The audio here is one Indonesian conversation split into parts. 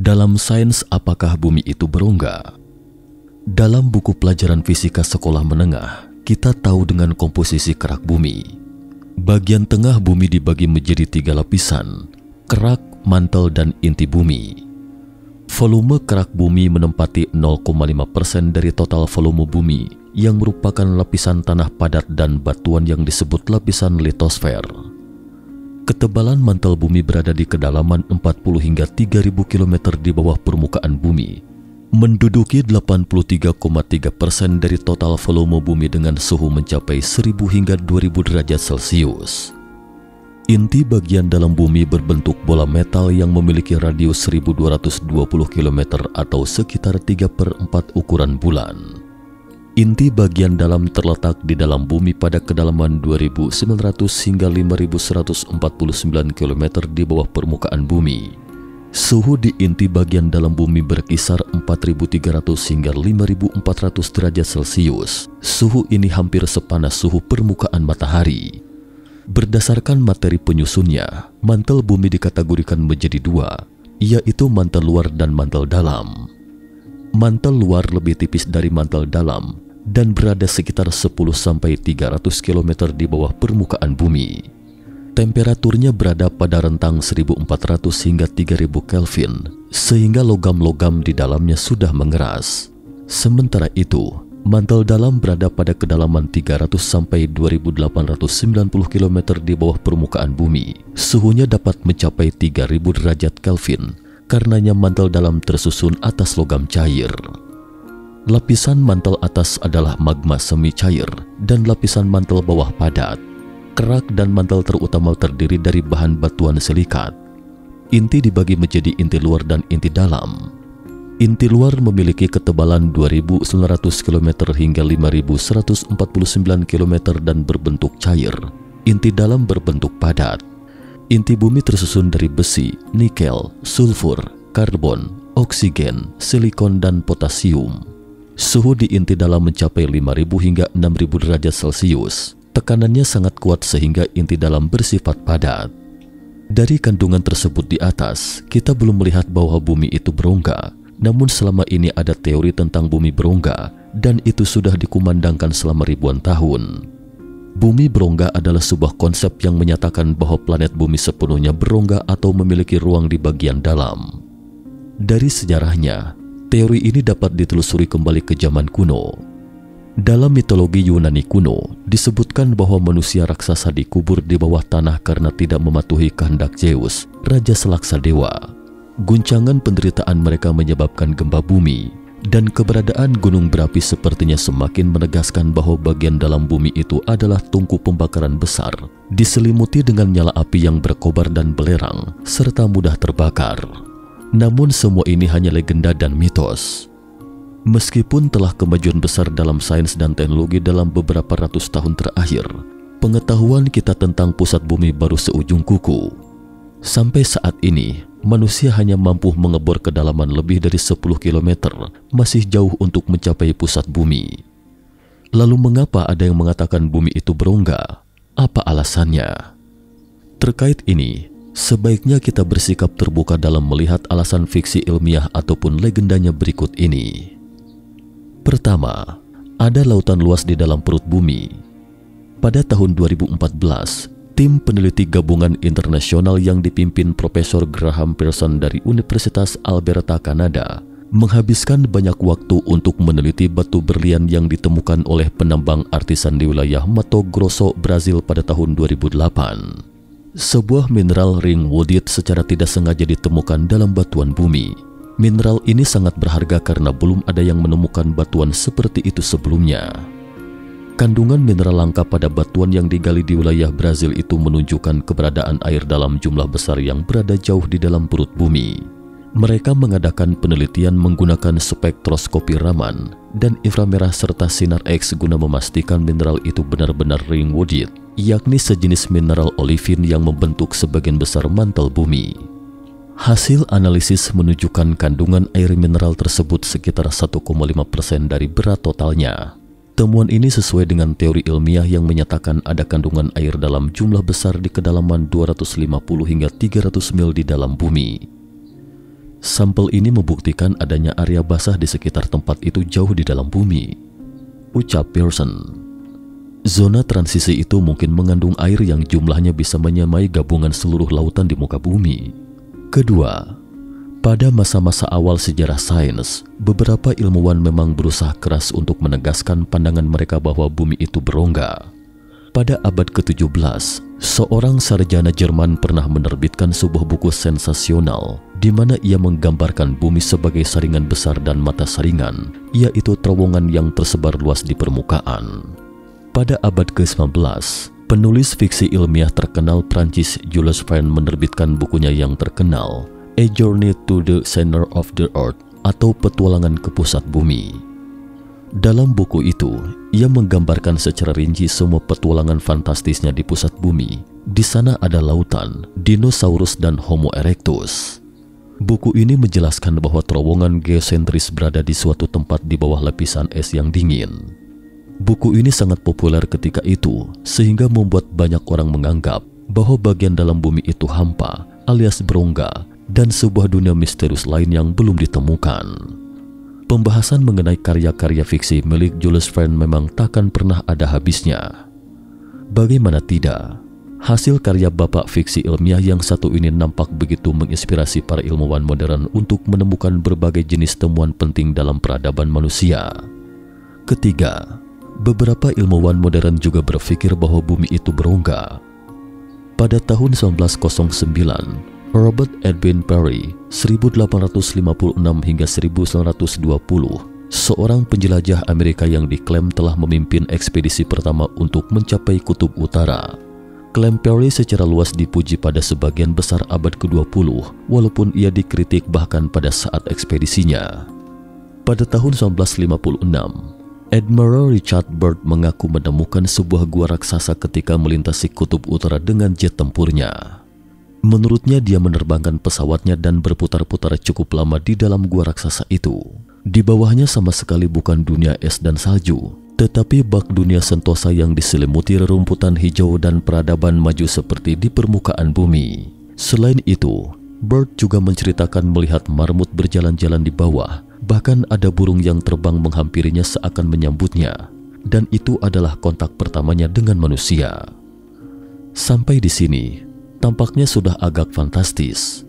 Dalam sains, apakah bumi itu berongga? Dalam buku pelajaran fisika sekolah menengah, kita tahu dengan komposisi kerak bumi. Bagian tengah bumi dibagi menjadi 3 lapisan: kerak, mantel, dan inti bumi. Volume kerak bumi menempati 0,5% dari total volume bumi, yang merupakan lapisan tanah padat dan batuan yang disebut lapisan litosfer. Ketebalan mantel bumi berada di kedalaman 40 hingga 3000 km di bawah permukaan bumi, menduduki 83,3% dari total volume bumi dengan suhu mencapai 1000 hingga 2000 derajat Celcius. Inti bagian dalam bumi berbentuk bola metal yang memiliki radius 1220 km atau sekitar 3/4 ukuran bulan. Inti bagian dalam terletak di dalam bumi pada kedalaman 2900 hingga 5149 km di bawah permukaan bumi. Suhu di inti bagian dalam bumi berkisar 4300 hingga 5400 derajat Celcius. Suhu ini hampir sepanas suhu permukaan matahari. Berdasarkan materi penyusunnya, mantel bumi dikategorikan menjadi 2, yaitu mantel luar dan mantel dalam. Mantel luar lebih tipis dari mantel dalam dan berada sekitar 10-300 km di bawah permukaan bumi. Temperaturnya berada pada rentang 1400 hingga 3000 Kelvin, sehingga logam-logam di dalamnya sudah mengeras. Sementara itu, mantel dalam berada pada kedalaman 300-2890 km di bawah permukaan bumi. Suhunya dapat mencapai 3000 derajat Kelvin, karenanya mantel dalam tersusun atas logam cair. Lapisan mantel atas adalah magma semi cair dan lapisan mantel bawah padat. Kerak dan mantel terutama terdiri dari bahan batuan silikat. Inti dibagi menjadi inti luar dan inti dalam. Inti luar memiliki ketebalan 2900 km hingga 5149 km dan berbentuk cair. Inti dalam berbentuk padat. Inti bumi tersusun dari besi, nikel, sulfur, karbon, oksigen, silikon, dan potasium. Suhu di inti dalam mencapai 5000 hingga 6000 derajat Celcius. Tekanannya sangat kuat sehingga inti dalam bersifat padat. Dari kandungan tersebut di atas, kita belum melihat bahwa bumi itu berongga. Namun selama ini ada teori tentang bumi berongga, dan itu sudah dikumandangkan selama ribuan tahun. Bumi berongga adalah sebuah konsep yang menyatakan bahwa planet bumi sepenuhnya berongga atau memiliki ruang di bagian dalam. Dari sejarahnya, teori ini dapat ditelusuri kembali ke zaman kuno. Dalam mitologi Yunani kuno, disebutkan bahwa manusia raksasa dikubur di bawah tanah karena tidak mematuhi kehendak Zeus, raja selaksa dewa. Guncangan penderitaan mereka menyebabkan gempa bumi, dan keberadaan gunung berapi sepertinya semakin menegaskan bahwa bagian dalam bumi itu adalah tungku pembakaran besar, diselimuti dengan nyala api yang berkobar dan belerang, serta mudah terbakar. Namun semua ini hanya legenda dan mitos. Meskipun telah kemajuan besar dalam sains dan teknologi dalam beberapa ratus tahun terakhir, pengetahuan kita tentang pusat bumi baru seujung kuku. Sampai saat ini, manusia hanya mampu mengebor kedalaman lebih dari 10 km, masih jauh untuk mencapai pusat bumi. Lalu mengapa ada yang mengatakan bumi itu berongga? Apa alasannya? Terkait ini, sebaiknya kita bersikap terbuka dalam melihat alasan fiksi ilmiah ataupun legendanya berikut ini. Pertama, ada lautan luas di dalam perut bumi. Pada tahun 2014, tim peneliti gabungan internasional yang dipimpin Profesor Graham Pearson dari Universitas Alberta, Kanada, menghabiskan banyak waktu untuk meneliti batu berlian yang ditemukan oleh penambang artisan di wilayah Mato Grosso, Brazil pada tahun 2008. Sebuah mineral ring woodite secara tidak sengaja ditemukan dalam batuan bumi. Mineral ini sangat berharga karena belum ada yang menemukan batuan seperti itu sebelumnya. Kandungan mineral langka pada batuan yang digali di wilayah Brazil itu menunjukkan keberadaan air dalam jumlah besar yang berada jauh di dalam perut bumi. Mereka mengadakan penelitian menggunakan spektroskopi Raman dan inframerah serta sinar X guna memastikan mineral itu benar-benar ring woodite, yakni sejenis mineral olivin yang membentuk sebagian besar mantel bumi. Hasil analisis menunjukkan kandungan air mineral tersebut sekitar 1,5% dari berat totalnya. Temuan ini sesuai dengan teori ilmiah yang menyatakan ada kandungan air dalam jumlah besar di kedalaman 250 hingga 300 mil di dalam bumi. Sampel ini membuktikan adanya area basah di sekitar tempat itu jauh di dalam bumi, ucap Pearson. Zona transisi itu mungkin mengandung air yang jumlahnya bisa menyamai gabungan seluruh lautan di muka bumi. Kedua, pada masa-masa awal sejarah sains, beberapa ilmuwan memang berusaha keras untuk menegaskan pandangan mereka bahwa bumi itu berongga. Pada abad ke-17, seorang sarjana Jerman pernah menerbitkan sebuah buku sensasional di mana ia menggambarkan bumi sebagai saringan besar dan mata saringan, yaitu terowongan yang tersebar luas di permukaan. Pada abad ke-19, penulis fiksi ilmiah terkenal Prancis Jules Verne menerbitkan bukunya yang terkenal, A Journey to the Center of the Earth, atau Petualangan ke Pusat Bumi. Dalam buku itu, ia menggambarkan secara rinci semua petualangan fantastisnya di pusat bumi. Di sana ada lautan, dinosaurus, dan Homo erectus. Buku ini menjelaskan bahwa terowongan geosentris berada di suatu tempat di bawah lapisan es yang dingin. Buku ini sangat populer ketika itu, sehingga membuat banyak orang menganggap bahwa bagian dalam bumi itu hampa, alias berongga, dan sebuah dunia misterius lain yang belum ditemukan. Pembahasan mengenai karya-karya fiksi milik Jules Verne memang takkan pernah ada habisnya. Bagaimana tidak, hasil karya bapak fiksi ilmiah yang satu ini nampak begitu menginspirasi para ilmuwan modern untuk menemukan berbagai jenis temuan penting dalam peradaban manusia. Ketiga, beberapa ilmuwan modern juga berpikir bahwa bumi itu berongga. Pada tahun 1909, Robert Edwin Peary (1856 hingga 1920), seorang penjelajah Amerika yang diklaim telah memimpin ekspedisi pertama untuk mencapai kutub utara. Klaim Peary secara luas dipuji pada sebagian besar abad ke-20, walaupun ia dikritik bahkan pada saat ekspedisinya. Pada tahun 1956, Admiral Richard Byrd mengaku menemukan sebuah gua raksasa ketika melintasi kutub utara dengan jet tempurnya. Menurutnya, dia menerbangkan pesawatnya dan berputar-putar cukup lama di dalam gua raksasa itu. Di bawahnya sama sekali bukan dunia es dan salju, tetapi bak dunia sentosa yang diselimuti rerumputan hijau dan peradaban maju seperti di permukaan bumi. Selain itu, Byrd juga menceritakan melihat marmut berjalan-jalan di bawah. Bahkan ada burung yang terbang menghampirinya seakan menyambutnya, dan itu adalah kontak pertamanya dengan manusia. Sampai di sini, tampaknya sudah agak fantastis.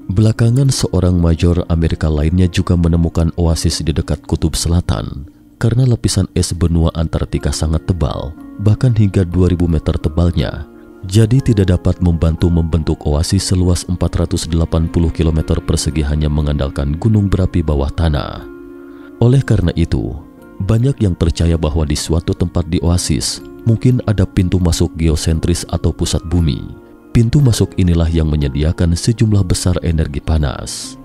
Belakangan seorang major Amerika lainnya juga menemukan oasis di dekat kutub selatan, karena lapisan es benua Antartika sangat tebal, bahkan hingga 2000 meter tebalnya. Jadi tidak dapat membantu membentuk oasis seluas 480 km persegi hanya mengandalkan gunung berapi bawah tanah. Oleh karena itu, banyak yang percaya bahwa di suatu tempat di oasis mungkin ada pintu masuk geosentris atau pusat bumi. Pintu masuk inilah yang menyediakan sejumlah besar energi panas.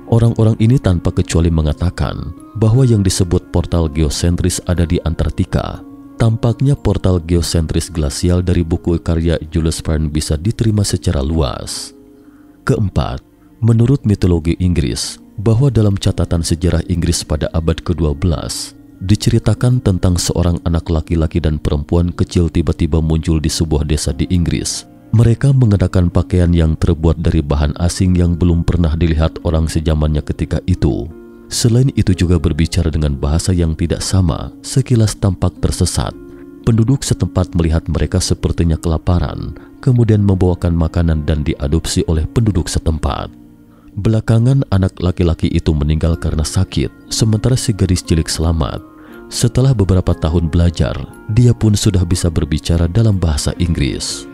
Orang-orang ini tanpa kecuali mengatakan bahwa yang disebut portal geosentris ada di Antartika. Tampaknya portal geosentris glasial dari buku karya Jules Verne bisa diterima secara luas. Keempat, menurut mitologi Inggris, bahwa dalam catatan sejarah Inggris pada abad ke-12, diceritakan tentang seorang anak laki-laki dan perempuan kecil tiba-tiba muncul di sebuah desa di Inggris. Mereka mengenakan pakaian yang terbuat dari bahan asing yang belum pernah dilihat orang sejamannya ketika itu. Selain itu juga berbicara dengan bahasa yang tidak sama, sekilas tampak tersesat. Penduduk setempat melihat mereka sepertinya kelaparan, kemudian membawakan makanan dan diadopsi oleh penduduk setempat. Belakangan anak laki-laki itu meninggal karena sakit, sementara si gadis cilik selamat. Setelah beberapa tahun belajar, dia pun sudah bisa berbicara dalam bahasa Inggris.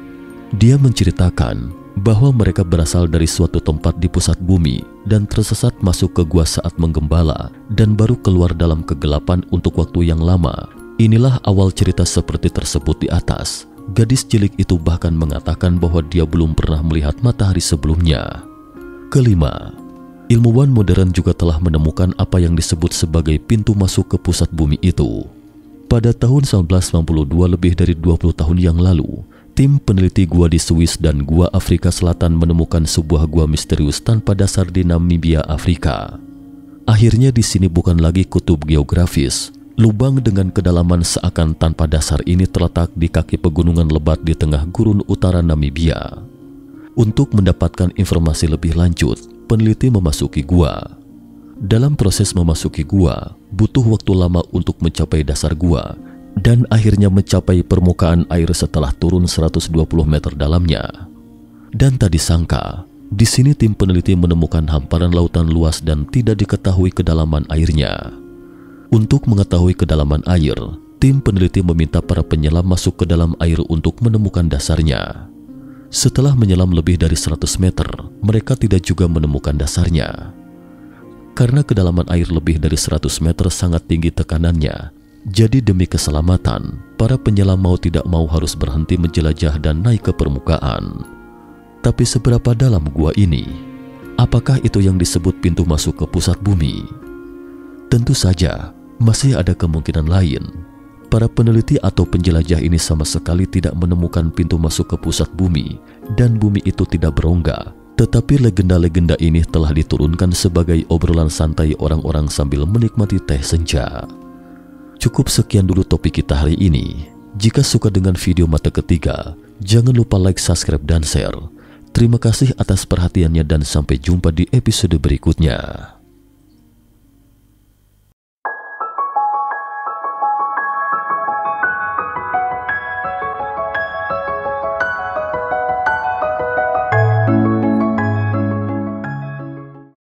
Dia menceritakan bahwa mereka berasal dari suatu tempat di pusat bumi dan tersesat masuk ke gua saat menggembala dan baru keluar dalam kegelapan untuk waktu yang lama. Inilah awal cerita seperti tersebut di atas. Gadis cilik itu bahkan mengatakan bahwa dia belum pernah melihat matahari sebelumnya. Kelima, ilmuwan modern juga telah menemukan apa yang disebut sebagai pintu masuk ke pusat bumi itu. Pada tahun 1992, lebih dari 20 tahun yang lalu, tim peneliti gua di Swiss dan gua Afrika Selatan menemukan sebuah gua misterius tanpa dasar di Namibia, Afrika. Akhirnya di sini bukan lagi kutub geografis. Lubang dengan kedalaman seakan tanpa dasar ini terletak di kaki pegunungan lebat di tengah gurun utara Namibia. Untuk mendapatkan informasi lebih lanjut, peneliti memasuki gua. Dalam proses memasuki gua, butuh waktu lama untuk mencapai dasar gua dan akhirnya mencapai permukaan air setelah turun 120 meter dalamnya. Dan tak disangka, di sini tim peneliti menemukan hamparan lautan luas dan tidak diketahui kedalaman airnya. Untuk mengetahui kedalaman air, tim peneliti meminta para penyelam masuk ke dalam air untuk menemukan dasarnya. Setelah menyelam lebih dari 100 meter, mereka tidak juga menemukan dasarnya. Karena kedalaman air lebih dari 100 meter sangat tinggi tekanannya, jadi demi keselamatan, para penyelam mau tidak mau harus berhenti menjelajah dan naik ke permukaan. Tapi seberapa dalam gua ini? Apakah itu yang disebut pintu masuk ke pusat bumi? Tentu saja, masih ada kemungkinan lain. Para peneliti atau penjelajah ini sama sekali tidak menemukan pintu masuk ke pusat bumi, dan bumi itu tidak berongga. Tetapi legenda-legenda ini telah diturunkan sebagai obrolan santai orang-orang sambil menikmati teh senja. Cukup sekian dulu topik kita hari ini. Jika suka dengan video mata ketiga, jangan lupa like, subscribe, dan share. Terima kasih atas perhatiannya dan sampai jumpa di episode berikutnya.